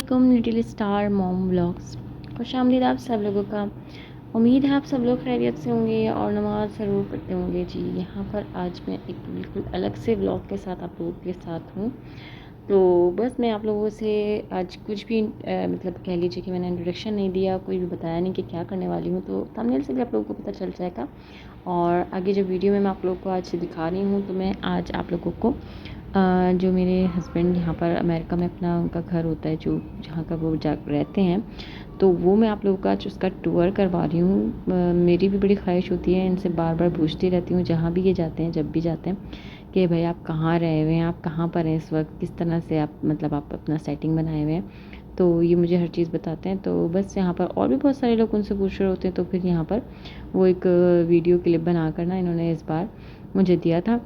वालेकुम little star mom vlogs. खुशामदीद आप सब लोगों का। उम्मीद है आप सब लोग खैरियत से होंगे और नमाज़ ज़रूर पढ़ते होंगे। जी, यहाँ पर आज मैं एक बिल्कुल अलग से व्लॉग के साथ आप लोगों के साथ हूँ। तो बस मैं आप लोगों से आज कुछ भी मतलब कह लीजिए कि मैंने इंट्रोडक्शन नहीं दिया, कोई भी बताया नहीं कि क्या करने वाली हूँ, तो थंबनेल से भी आप लोगों को पता चल जाएगा। और आगे जो वीडियो में मैं आप लोगों को आज दिखा रही हूँ, तो मैं आज आप लोगों को जो मेरे हस्बैंड यहाँ पर अमेरिका में अपना उनका घर होता है, जो जहाँ का वो जा रहते हैं, तो वो मैं आप लोगों का आज उसका टूर करवा रही हूँ। मेरी भी बड़ी ख्वाहिश होती है, इनसे बार बार पूछती रहती हूँ जहाँ भी ये जाते हैं, जब भी जाते हैं, कि भाई आप कहाँ रहे हुए हैं, आप कहाँ पर हैं इस वक्त, किस तरह से आप मतलब आप अपना सेटिंग बनाए हुए हैं। तो ये मुझे हर चीज़ बताते हैं। तो बस यहाँ पर और भी बहुत सारे लोग उनसे पूछ रहे होते हैं, तो फिर यहाँ पर वो एक वीडियो क्लिप बना कर ना इन्होंने इस बार मुझे दिया था।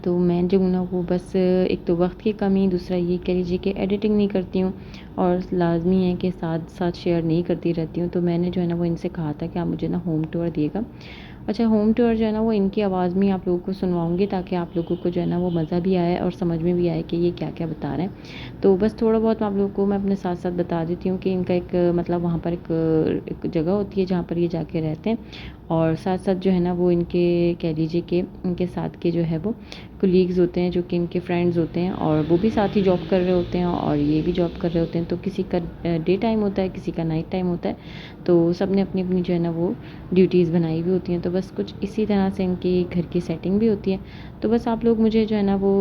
तो मैं जो हूँ ना वो बस एक तो वक्त की कमी, दूसरा ये कह लीजिए कि एडिटिंग नहीं करती हूँ और लाजमी है कि साथ साथ शेयर नहीं करती रहती हूँ। तो मैंने जो है ना वो इनसे कहा था कि आप मुझे ना होम टूर दिएगा। अच्छा, होम टूर जो है ना वो इनकी आवाज़ में आप लोगों को सुनवाऊँगी, ताकि आप लोगों को जो है ना वो मज़ा भी आए और समझ में भी आए कि ये क्या क्या बता रहे हैं। तो बस थोड़ा बहुत आप लोगों को मैं अपने साथ साथ बता देती हूँ कि इनका एक मतलब वहाँ पर एक जगह होती है जहाँ पर ये जाके रहते हैं, और साथ साथ जो है ना वो इनके कह लीजिए कि इनके साथ के जो है वो कोलीग्स होते हैं, जो कि इनके फ्रेंड्स होते हैं, और वो भी साथ ही जॉब कर रहे होते हैं और ये भी जॉब कर रहे होते हैं। तो किसी का डे टाइम होता है, किसी का नाइट टाइम होता है, तो सब ने अपनी अपनी जो है ना वो ड्यूटीज़ बनाई हुई होती हैं। तो बस कुछ इसी तरह से इनकी घर की सेटिंग भी होती है। तो बस आप लोग मुझे जो है ना वो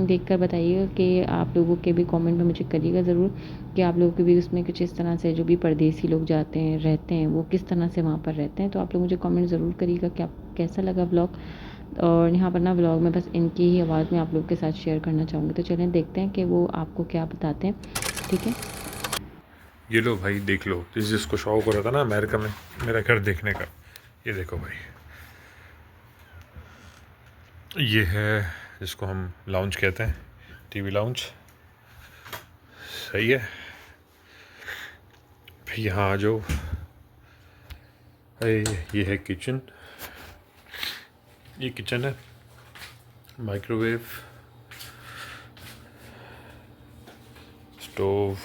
देख कर बताइएगा कि आप लोगों के भी कमेंट में मुझे करिएगा ज़रूर कि आप लोगों के भी उसमें कुछ इस तरह से जो भी परदेसी लोग जाते हैं रहते हैं वो किस तरह से वहाँ पर रहते हैं। तो आप लोग मुझे कमेंट ज़रूर करिएगा कि आप कैसा लगा व्लॉग। और यहाँ पर ना व्लॉग में बस इनकी ही आवाज़ में आप लोग के साथ शेयर करना चाहूँगी। तो चलें देखते हैं कि वो आपको क्या बताते हैं। ठीक है, ये लो भाई, देख लो। जिसको शौक हो रहा था ना अमेरिका में मेरा घर देखने का, ये देखो भाई, ये है जिसको हम लाउंज कहते हैं, टीवी लाउंज। सही है। फिर यहाँ आ जाओ। अरे ये है किचन, ये किचन है। Microwave, stove,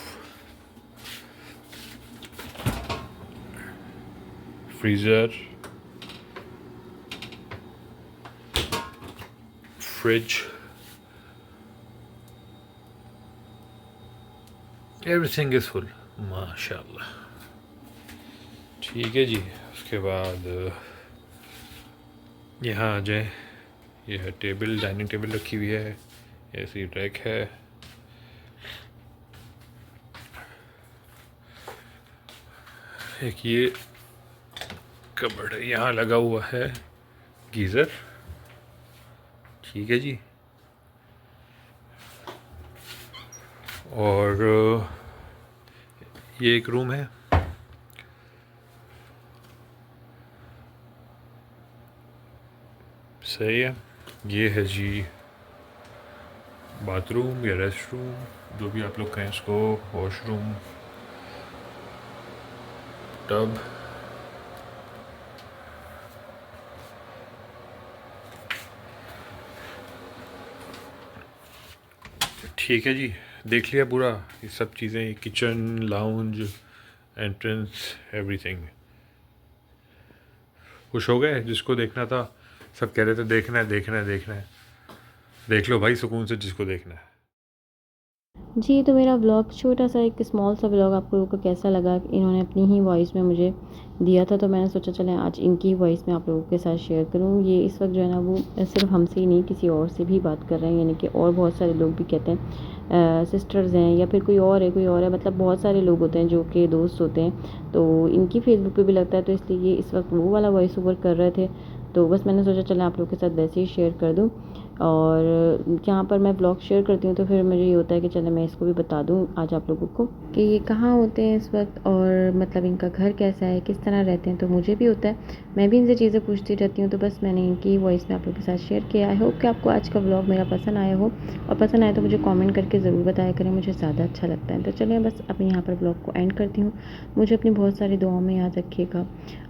freezer, fridge, everything is full माशाल्लाह। ठीक है जी। उसके बाद यहाँ आ जाए। ये है टेबल, डाइनिंग टेबल रखी हुई है, ऐसी रैक है। एक ये कबर्ड है, यहाँ लगा हुआ है गीज़र। ठीक है जी। और ये एक रूम है। सही है। ये है जी बाथरूम या रेस्ट रूम, जो भी आप लोग कहें इसको, वॉशरूम, टब। ठीक है जी, देख लिया पूरा। ये सब चीज़ें, किचन, लाउंज, एंट्रेंस, एवरीथिंग। खुश हो गए? जिसको देखना था सब कह रहे थे देखना है देखना है देखना है। देख लो भाई सुकून से जिसको देखना है। जी। तो मेरा व्लॉग छोटा सा एक स्मॉल सा व्लॉग आप लोगों को कैसा लगा, इन्होंने अपनी ही वॉइस में मुझे दिया था, तो मैंने सोचा चलें आज इनकी वॉइस में आप लोगों के साथ शेयर करूँ। ये इस वक्त जो है ना वो सिर्फ हमसे ही नहीं किसी और से भी बात कर रहे हैं, यानी कि और बहुत सारे लोग भी कहते हैं सिस्टर्स हैं या फिर कोई और है, मतलब बहुत सारे लोग होते हैं जो कि दोस्त होते हैं। तो इनकी फेसबुक पे भी लगता है, तो इसलिए ये इस वक्त वो वाला वॉइस ओवर कर रहे थे। तो बस मैंने सोचा चलें आप लोगों के साथ वैसे ही शेयर कर दूँ। और जहाँ पर मैं ब्लॉग शेयर करती हूँ तो फिर मुझे ये होता है कि चलो मैं इसको भी बता दूँ आज आप लोगों को कि ये कहाँ होते हैं इस वक्त, और मतलब इनका घर कैसा है, किस तरह रहते हैं। तो मुझे भी होता है, मैं भी इनसे चीज़ें पूछती रहती हूँ। तो बस मैंने इनकी वॉइस में आप लोगों के साथ शेयर किया। आई होप कि आपको आज का व्लॉग मेरा पसंद आया हो, और पसंद आए तो मुझे कॉमेंट करके ज़रूर बताया करें, मुझे ज़्यादा अच्छा लगता है। तो चलिए बस अब यहाँ पर ब्लॉग को एंड करती हूँ। मुझे अपनी बहुत सारी दुआओं में याद रखिएगा।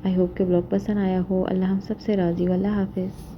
आई होप कि ब्लॉग पसंद आया हो। अल्लाह हम सब से राज़ी हो। अल्लाह हाफिज़।